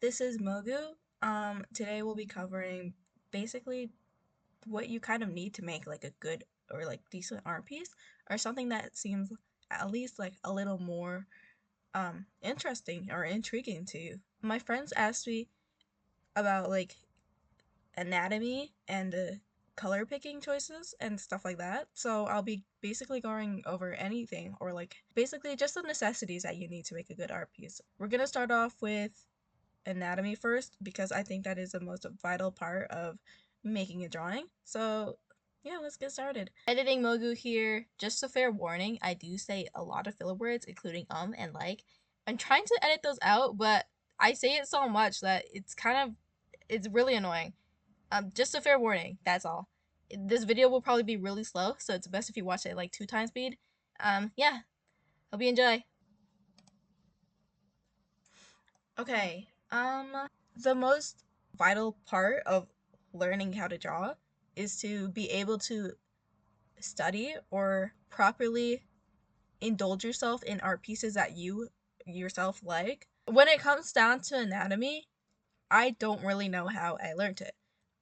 This is Mogu. Today we'll be covering basically what you kind of need to make like a good or like decent art piece or something that seems at least like a little more interesting or intriguing to you. My friends asked me about like anatomy and color picking choices and stuff like that. So I'll be basically going over anything or like basically just the necessities that you need to make a good art piece. We're gonna start off with anatomy first because I think that is the most vital part of making a drawing. So yeah, let's get started. Editing Mogu here. Just a fair warning, I do say a lot of filler words, including and like. I'm trying to edit those out, but I say it so much that it's really annoying. Just a fair warning, that's all. This video will probably be really slow, so it's best if you watch it at like 2 times speed. Yeah, hope you enjoy. Okay, the most vital part of learning how to draw is to be able to study or properly indulge yourself in art pieces that you yourself like. When it comes down to anatomy, I don't really know how I learned it.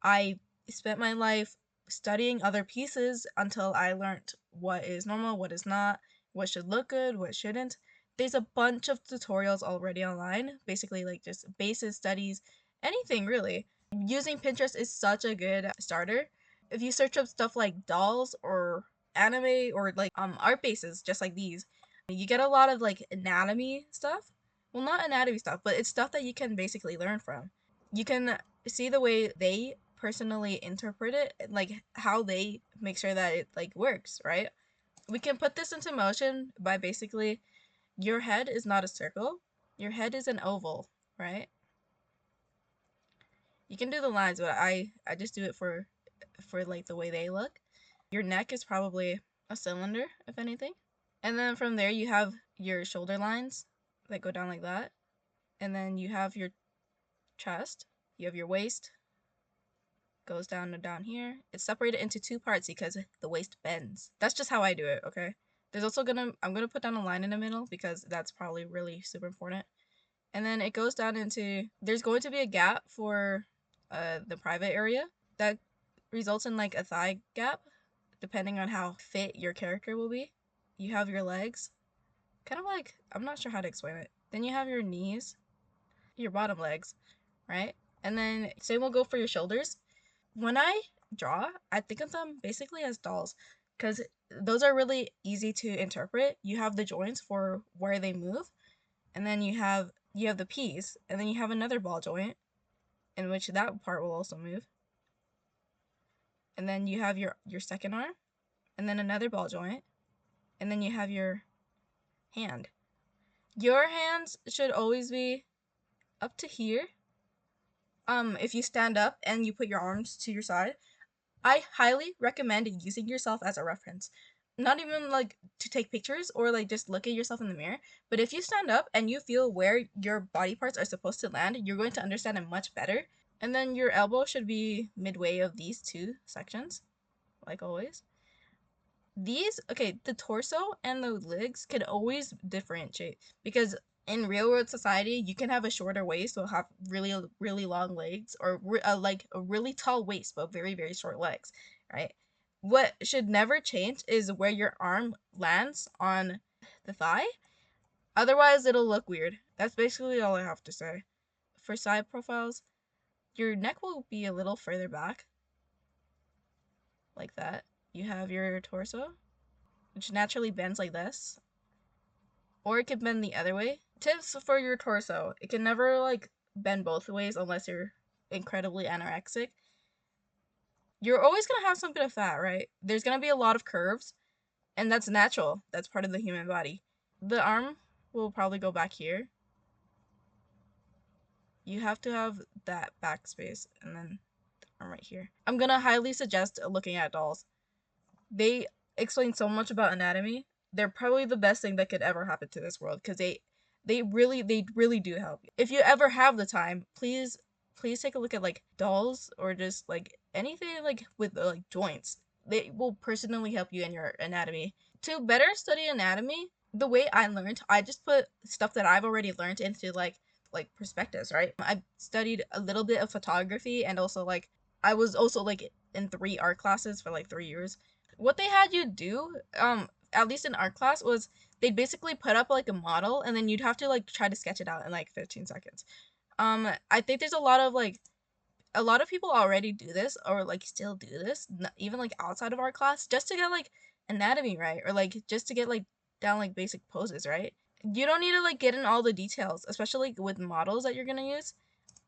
I spent my life studying other pieces until I learned what is normal, what is not, what should look good, what shouldn't. There's a bunch of tutorials already online, basically like just basis studies, anything really. Using Pinterest is such a good starter. If you search up stuff like dolls or anime or like art bases just like these, you get a lot of like anatomy stuff. Well, not anatomy stuff, but it's stuff that you can basically learn from. You can see the way they personally interpret it, like how they make sure that it like works, right? We can put this into motion by basically your head is not a circle, your head is an oval, right? You can do the lines, but I just do it for like the way they look. Your neck is probably a cylinder, if anything. And then from there you have your shoulder lines that go down like that. And then you have your chest, you have your waist, goes down and down here. It's separated into two parts because the waist bends. That's just how I do it, okay? I'm gonna put down a line in the middle because that's probably really super important. And then it goes down into, there's going to be a gap for the private area that results in like a thigh gap, depending on how fit your character will be. You have your legs, kind of like, I'm not sure how to explain it. Then you have your knees, your bottom legs, right? And then same will go for your shoulders. When I draw, I think of them basically as dolls because those are really easy to interpret. You have the joints for where they move, and then you have the piece, and then you have another ball joint in which that part will also move. And then you have your second arm, and then another ball joint, and then you have your hand. Your hands should always be up to here. If you stand up and you put your arms to your side, I highly recommend using yourself as a reference. Not even like to take pictures or like just look at yourself in the mirror, but if you stand up and you feel where your body parts are supposed to land, you're going to understand it much better. And then your elbow should be midway of these two sections, like always. The torso and the legs can always differentiate because in real world society, you can have a shorter waist or have really, really long legs or like a really tall waist but very, very short legs, right? What should never change is where your arm lands on the thigh. Otherwise, it'll look weird. That's basically all I have to say. For side profiles, your neck will be a little further back, like that. You have your torso, which naturally bends like this, or it can bend the other way. Tips for your torso: it can never like bend both ways unless you're incredibly anorexic. You're always gonna have some bit of fat, right? There's gonna be a lot of curves, and that's natural. That's part of the human body. The arm will probably go back here. You have to have that back space, and then the arm right here. I'm gonna highly suggest looking at dolls. They explain so much about anatomy. They're probably the best thing that could ever happen to this world because they really do help. If you ever have the time, please take a look at like dolls or just like anything like with like joints. They will personally help you in your anatomy. To better study anatomy, the way I learned, I just put stuff that I've already learned into like like perspectives, right? I studied a little bit of photography, and also like I was also like in 3 art classes for like 3 years. What they had you do, at least in art class, was they'd basically put up like a model, and then you'd have to like try to sketch it out in like 15 seconds. I think there's a lot of people already do this, or like still do this, even like outside of our class, just to get like anatomy right, or like just to get like down like basic poses, right? You don't need to like get in all the details, especially like, with models that you're gonna use.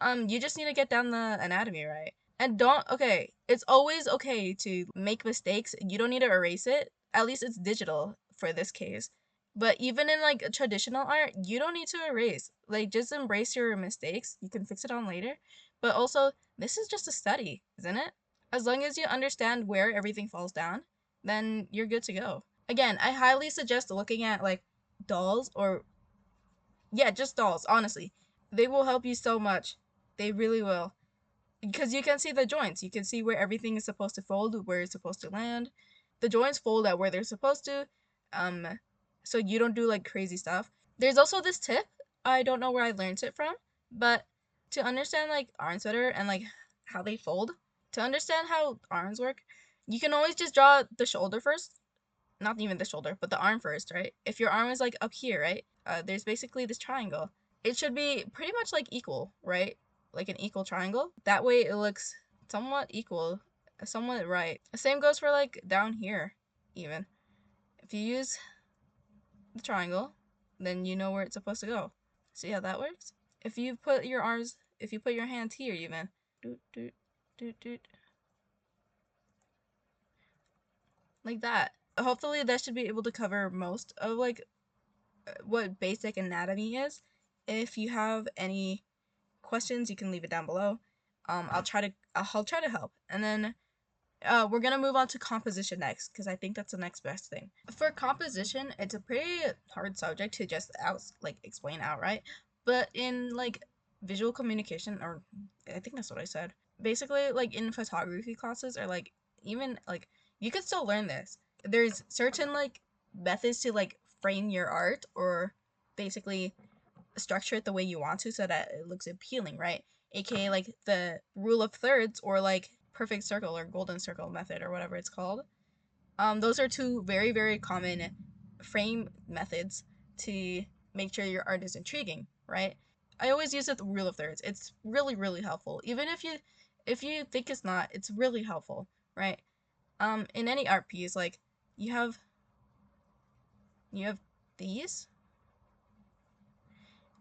You just need to get down the anatomy right. And don't, okay, it's always okay to make mistakes. You don't need to erase it. At least it's digital for this case. But even in like traditional art, you don't need to erase. Like, just embrace your mistakes. You can fix it on later. But also, this is just a study, isn't it? As long as you understand where everything falls down, then you're good to go. Again, I highly suggest looking at like dolls, or yeah, just dolls, honestly. They will help you so much. They really will. Because you can see the joints. You can see where everything is supposed to fold, where it's supposed to land. The joints fold at where they're supposed to. Um, so you don't do like crazy stuff. There's also this tip. I don't know where I learned it from, but to understand like arms better and like how they fold, to understand how arms work, you can always just draw the shoulder first. Not even the shoulder, but the arm first, right? If your arm is like up here, right? There's basically this triangle. It should be pretty much like equal, right? Like an equal triangle. That way it looks somewhat equal, somewhat right. The same goes for like down here, even. If you use the triangle, then you know where it's supposed to go. See how that works? If you put your hands here, even, doot, doot, doot, doot, like that. Hopefully that should be able to cover most of like what basic anatomy is. If you have any questions, you can leave it down below. I'll try to help. And then we're gonna move on to composition next, because I think that's the next best thing. For composition, it's a pretty hard subject to just explain outright. But in like visual communication, or I think that's what I said. Basically, like in photography classes, or like even like you could still learn this. There's certain like methods to like frame your art, or basically structure it the way you want to so that it looks appealing, right? AKA like the rule of thirds, or like perfect circle, or golden circle method, or whatever it's called. Those are two very, very common frame methods to make sure your art is intriguing, right? I always use the rule of thirds. It's really, really helpful. Even if you think it's not, it's really helpful, right? In any art piece, like you have you have these.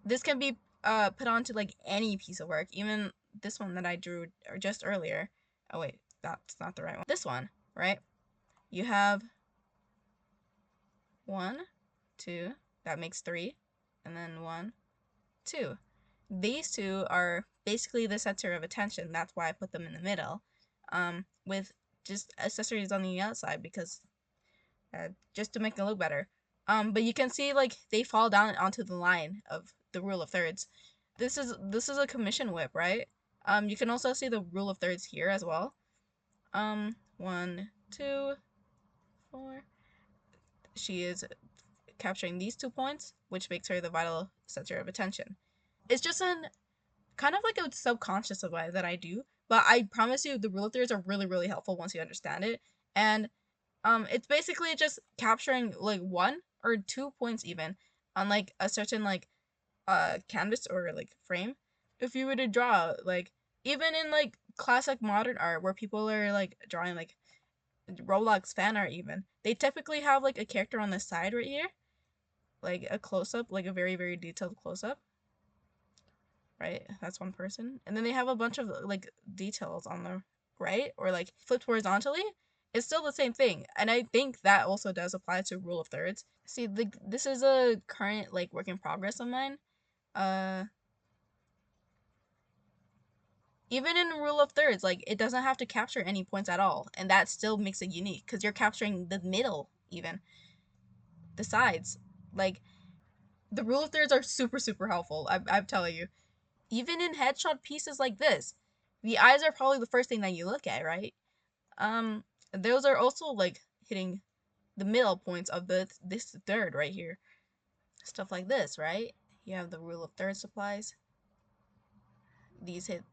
This can be put onto like any piece of work, even this one that I drew just earlier. Oh wait, that's not the right one. This one, right? You have 1, 2, that makes 3, and then 1, 2. These two are basically the center of attention. That's why I put them in the middle, with just accessories on the outside, because just to make it look better. But you can see like they fall down onto the line of the rule of thirds. This is a commission whip, right? You can also see the rule of thirds here as well. 1, 2, 4. She is capturing these 2 points, which makes her the vital center of attention. It's just an kind of like a subconscious way that I do, but I promise you the rule of thirds are really, really helpful once you understand it. And it's basically just capturing like 1 or 2 points even on like a certain like canvas or like frame. If you were to draw like even in like classic modern art where people are like drawing like Roblox fan art, even they typically have like a character on the side right here, like a close up, like a very, very detailed close up, right? That's one person. And then they have a bunch of like details on the right, or like flipped horizontally. It's still the same thing. And I think that also does apply to rule of thirds. See, like this is a current like work in progress of mine. Uh Even in rule of thirds, like it doesn't have to capture any points at all, and that still makes it unique because you're capturing the middle, even the sides. Like the rule of thirds are super, super helpful. I'm telling you. Even in headshot pieces like this, the eyes are probably the first thing that you look at, right? Um, those are also like hitting the middle points of this third right here. Stuff like this, right? You have the rule of thirds applies. these hit,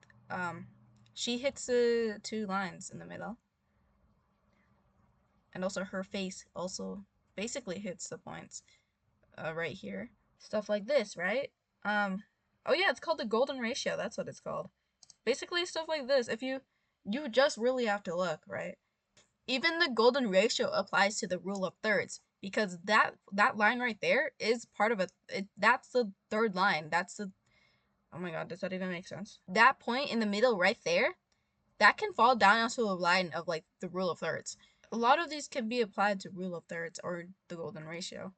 she hits the 2 lines in the middle. And also her face also basically hits the points right here. Stuff like this, right? Oh yeah, it's called the golden ratio. That's what it's called. Basically stuff like this. If you just really have to look, right? Even the golden ratio applies to the rule of thirds, because that line right there is part of that's the third line. That's the, oh my god, does that even make sense? That point in the middle right there, that can fall down onto a line of like the rule of thirds. A lot of these can be applied to rule of thirds or the golden ratio.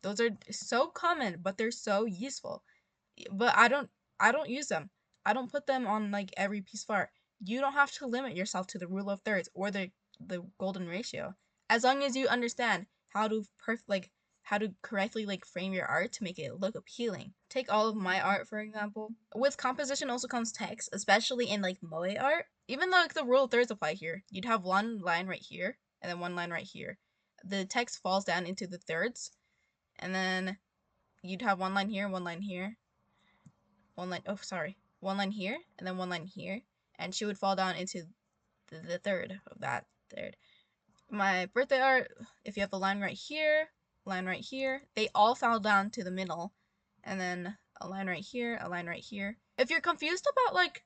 Those are so common, but they're so useful. But I don't use them. I don't put them on like every piece of art. You don't have to limit yourself to the rule of thirds or the golden ratio. As long as you understand how to how to correctly like frame your art to make it look appealing. Take all of my art for example. With composition also comes text, especially in like moe art. Even though like, the rule of thirds apply here, you'd have one line right here and then one line right here. The text falls down into the thirds, and then you'd have one line here, one line here, one line here, and then one line here, and she would fall down into the third of that third. My birthday art, if you have a line right here, they all fall down to the middle, and then a line right here, a line right here. If you're confused about like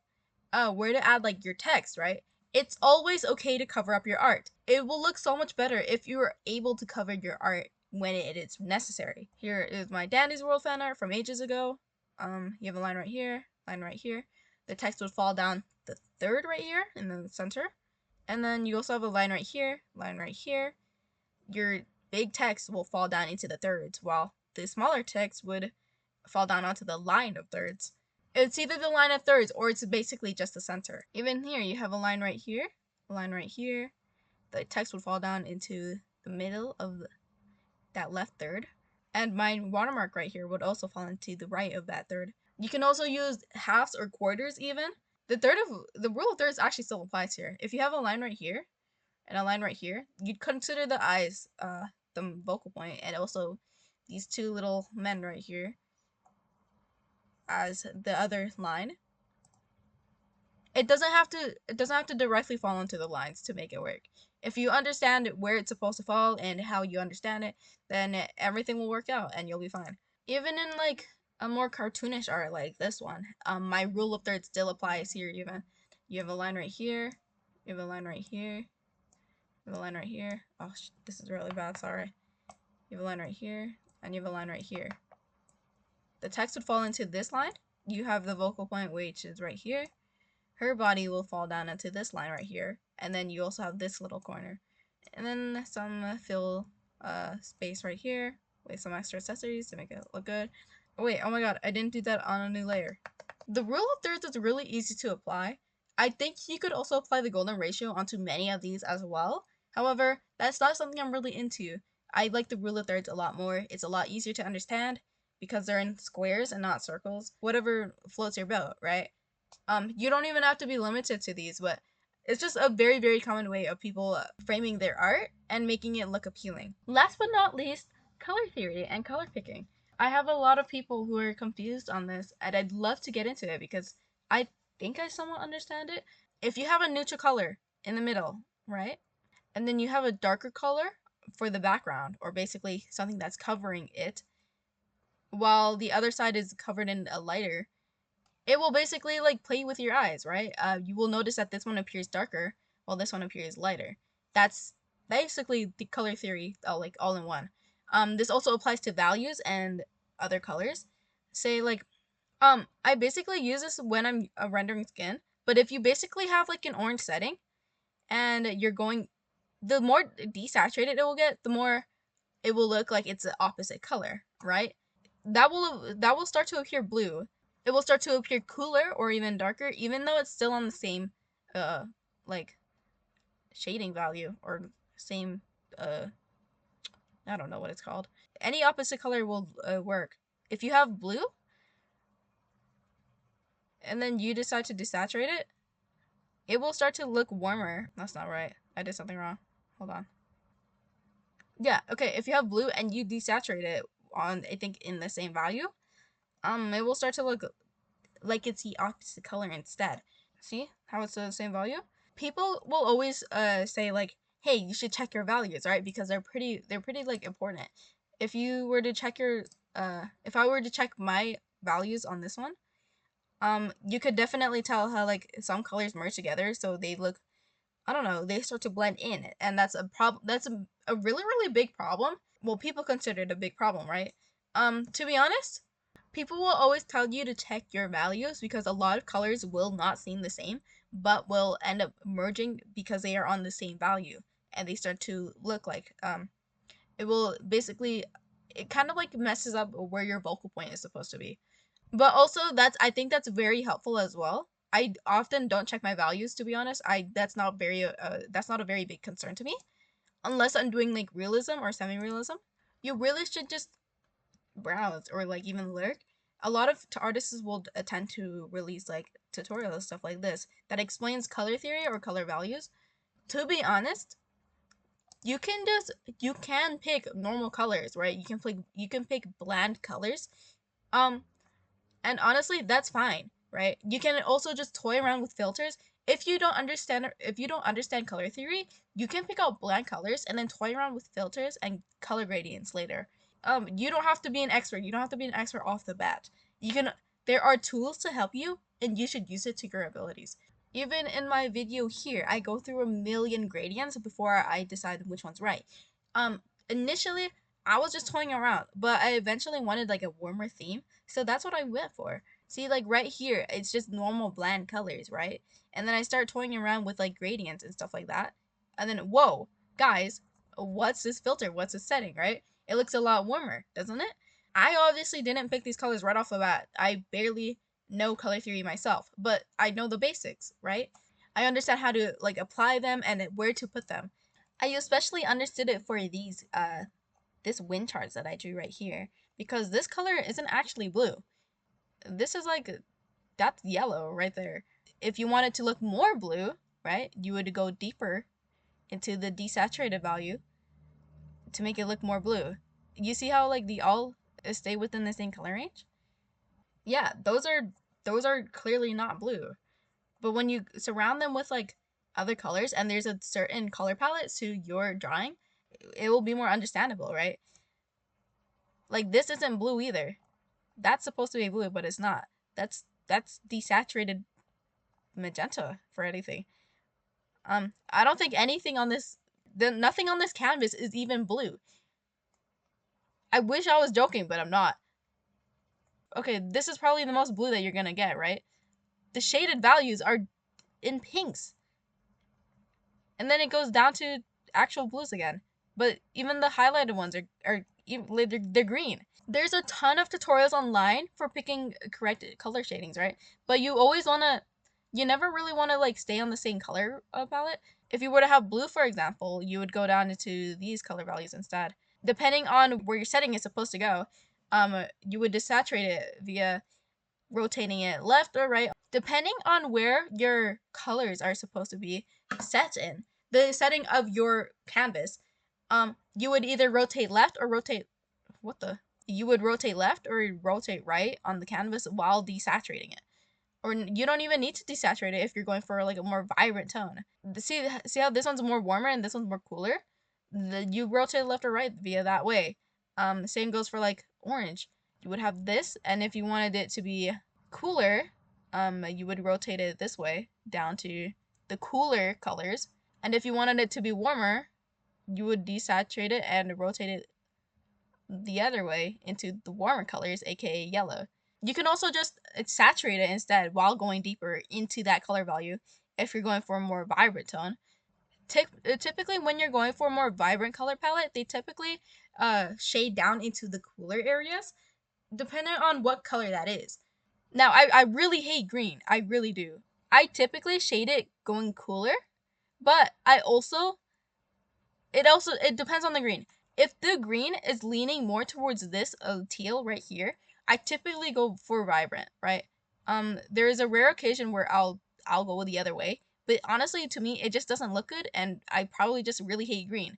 where to add like your text, right? It's always okay to cover up your art. It will look so much better if you are able to cover your art when it is necessary. Here is my Dandy's World fan art from ages ago. You have a line right here, line right here. The text would fall down the third right here in the center. And then you also have a line right here, line right here. Your big text will fall down into the thirds, while the smaller text would fall down onto the line of thirds. It's either the line of thirds or it's basically just the center. Even here, you have a line right here, a line right here. The text would fall down into the middle of that left third. And my watermark right here would also fall into the right of that third. You can also use halves or quarters even. The rule of thirds actually still applies here. If you have a line right here and a line right here, you'd consider the eyes the focal point, and also these two little men right here as the other line. It doesn't have to directly fall into the lines to make it work. If you understand where it's supposed to fall and how you understand it, then everything will work out and you'll be fine. Even in like a more cartoonish art like this one, my rule of thirds still applies here. Even you have a line right here, you have a line right here, you have a line right here. Oh, this is really bad. Sorry. You have a line right here, and you have a line right here. The text would fall into this line. You have the vocal point, which is right here. Her body will fall down into this line right here, and then you also have this little corner, and then some fill space right here with some extra accessories to make it look good. Oh wait, oh my god, I didn't do that on a new layer. The rule of thirds is really easy to apply. I think you could also apply the golden ratio onto many of these as well. However, that's not something I'm really into. I like the rule of thirds a lot more. It's a lot easier to understand because they're in squares and not circles. Whatever floats your boat, right? You don't even have to be limited to these, but it's just a very, very common way of people framing their art and making it look appealing. Last but not least, color theory and color picking. I have a lot of people who are confused on this, and I'd love to get into it because I think I somewhat understand it. If you have a neutral color in the middle, right? And then you have a darker color for the background, or basically something that's covering it, while the other side is covered in a lighter, it will basically like play with your eyes, right? You will notice that this one appears darker while this one appears lighter. That's basically the color theory, like all in one. This also applies to values and other colors. Say like, I basically use this when I'm rendering skin. But if you basically have like an orange setting, and you're going, the more desaturated it will get, the more it will look like it's the opposite color, right? That will start to appear blue. It will start to appear cooler or even darker, even though it's still on the same like shading value or same I don't know what it's called. Any opposite color will work. If you have blue and then you decide to desaturate it, it will start to look warmer. That's not right. I did something wrong. Hold on. Yeah, okay, if you have blue and you desaturate it on, I think, in the same value, it will start to look like it's the opposite color instead. See how it's the same value? People will always say like, hey, you should check your values, right? Because they're pretty like important. If you were to check your if I were to check my values on this one, you could definitely tell how like some colors merge together so they look, I don't know, they start to blend in, and that's a problem. That's a really really big problem. Well, people consider it a big problem, right? To be honest, people will always tell you to check your values because a lot of colors will not seem the same, but will end up merging because they are on the same value and they start to look like it will basically, it kind of like messes up where your focal point is supposed to be. But also I think that's very helpful as well. I often don't check my values, to be honest. I that's not a very big concern to me unless I'm doing like realism or semi-realism. You really should just browse or like even lurk. A lot of artists will tend to release like tutorials, stuff like this, that explains color theory or color values. To be honest, you can pick normal colors, right? You can pick bland colors. Um and honestly, that's fine, right? You can also just toy around with filters. If you don't understand color theory, you can pick out bland colors and then toy around with filters and color gradients later. You don't have to be an expert. You don't have to be an expert off the bat. You can There are tools to help you and you should use it to your abilities. Even in my video here, I go through a million gradients before I decide which one's right. Initially, I was just toying around, but I eventually wanted like a warmer theme, so that's what I went for. See, like right here, it's just normal bland colors, right? And then I start toying around with like gradients and stuff like that. And then, whoa, guys, what's this filter? What's this setting, right? It looks a lot warmer, doesn't it? I obviously didn't pick these colors right off the bat. I barely know color theory myself, but I know the basics, right? I understand how to like apply them and where to put them. I especially understood it for this wind charts that I drew right here because this color isn't actually blue. This is like, that's yellow right there. If you want it to look more blue, right, you would go deeper into the desaturated value to make it look more blue. You see how like the all stay within the same color range? Yeah, those are clearly not blue. But when you surround them with like other colors and there's a certain color palette to your drawing, it will be more understandable, right? Like this isn't blue either. That's supposed to be blue, but it's not. That's desaturated magenta for anything. I don't think anything on this nothing on this canvas is even blue. I wish I was joking, but I'm not. Okay, this is probably the most blue that you're gonna get, right? The shaded values are in pinks. And then it goes down to actual blues again. But even the highlighted ones they're green. There's a ton of tutorials online for picking correct color shadings, right? But you never really want to like stay on the same color palette. If you were to have blue, for example, you would go down into these color values instead. Depending on where your setting is supposed to go, you would desaturate it via rotating it left or right, depending on where your colors are supposed to be set in the setting of your canvas. You would either rotate left or rotate what the you would rotate left or rotate right on the canvas while desaturating it. Or you don't even need to desaturate it if you're going for like a more vibrant tone. See how this one's more warmer and this one's more cooler? You rotate left or right via that way. Same goes for like orange. You would have this, and if you wanted it to be cooler, you would rotate it this way down to the cooler colors. And if you wanted it to be warmer, you would desaturate it and rotate it the other way into the warmer colors, aka yellow. You can also just saturate it instead while going deeper into that color value if you're going for a more vibrant tone. Typically, when you're going for a more vibrant color palette, they typically shade down into the cooler areas, depending on what color that is. Now, I really hate green. I really do. I typically shade it going cooler, but it depends on the green. If the green is leaning more towards this teal right here, I typically go for vibrant, right? There is a rare occasion where I'll go the other way, but honestly, to me, it just doesn't look good, and I probably just really hate green.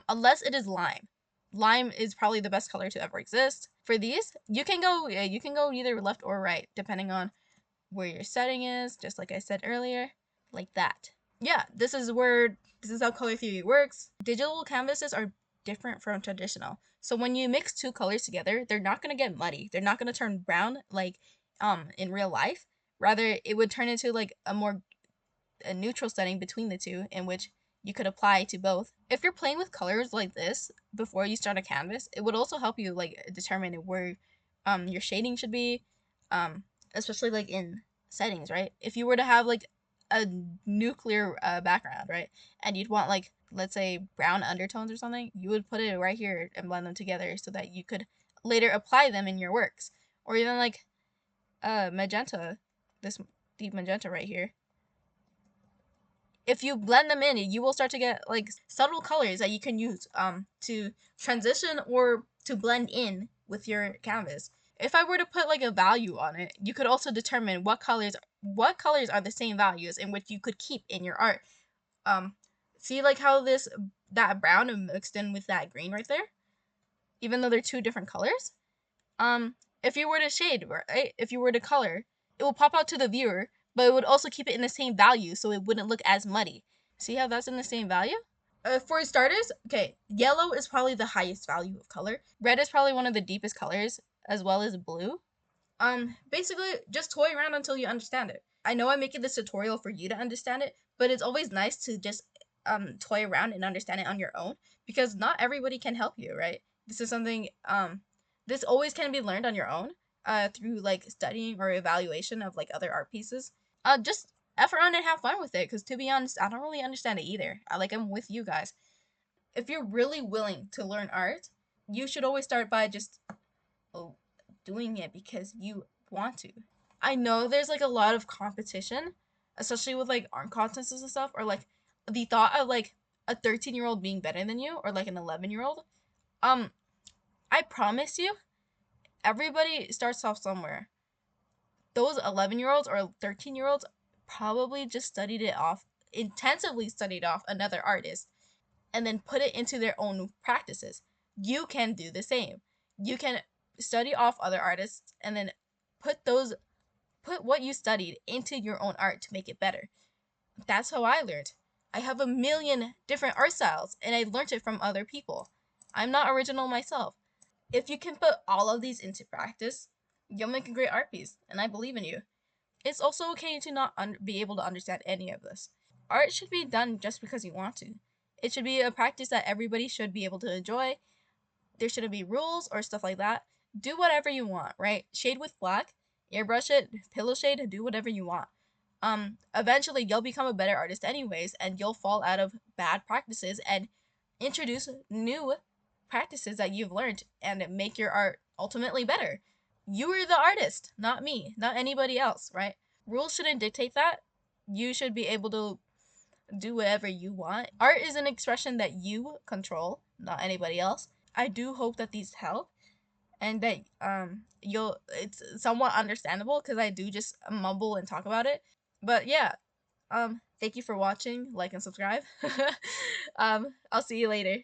Unless it is lime. Lime is probably the best color to ever exist. For these, you can go either left or right, depending on where your setting is, just like I said earlier, like that. Yeah, this is how color theory works. Digital canvases are different from traditional. So when you mix two colors together, they're not going to get muddy. They're not going to turn brown like in real life. Rather, it would turn into like a neutral setting between the two in which you could apply to both. If you're playing with colors like this before you start a canvas, it would also help you like determine where your shading should be, um, especially like in settings, right? If you were to have like a nuclear background, right, and you'd want like let's say brown undertones or something, you would put it right here and blend them together so that you could later apply them in your works. Or even like magenta, this deep magenta right here, if you blend them in, you will start to get like subtle colors that you can use to transition or to blend in with your canvas. If I were to put like a value on it, you could also determine what colors are the same values in which you could keep in your art. Um See like how that brown mixed in with that green right there, even though they're two different colors. If you were to shade, right? If you were to color, it will pop out to the viewer, but it would also keep it in the same value so it wouldn't look as muddy. See how that's in the same value? For starters, okay, yellow is probably the highest value of color. Red is probably one of the deepest colors, as well as blue. Basically, just toy around until you understand it. I know I'm making this tutorial for you to understand it, but it's always nice to just toy around and understand it on your own because not everybody can help you, right? This is something this always can be learned on your own through like studying or evaluation of like other art pieces. Just F around and have fun with it because to be honest, I don't really understand it either. I'm with you guys. If you're really willing to learn art, you should always start by just oh, doing it because you want to. I know there's like a lot of competition, especially with like art contests and stuff, or like the thought of like a 13-year-old being better than you or like an 11-year-old. Um, I promise you, everybody starts off somewhere. Those 11-year-olds or 13-year-olds probably just intensively studied off another artist and then put it into their own practices. You can do the same. You can study off other artists and then put what you studied into your own art to make it better. That's how I learned. I have a million different art styles and I learned it from other people. I'm not original myself. If you can put all of these into practice, you'll make a great art piece, and I believe in you. It's also okay to not be able to understand any of this. Art should be done just because you want to. It should be a practice that everybody should be able to enjoy. There shouldn't be rules or stuff like that. Do whatever you want, right? Shade with black, airbrush it, pillow shade, do whatever you want. Eventually you'll become a better artist anyways, and you'll fall out of bad practices and introduce new practices that you've learned and make your art ultimately better. You are the artist, not me, not anybody else, right? Rules shouldn't dictate that. You should be able to do whatever you want. Art is an expression that you control, not anybody else. I do hope that these help and that you'll it's somewhat understandable because I do just mumble and talk about it. But yeah, thank you for watching, like and subscribe. I'll see you later.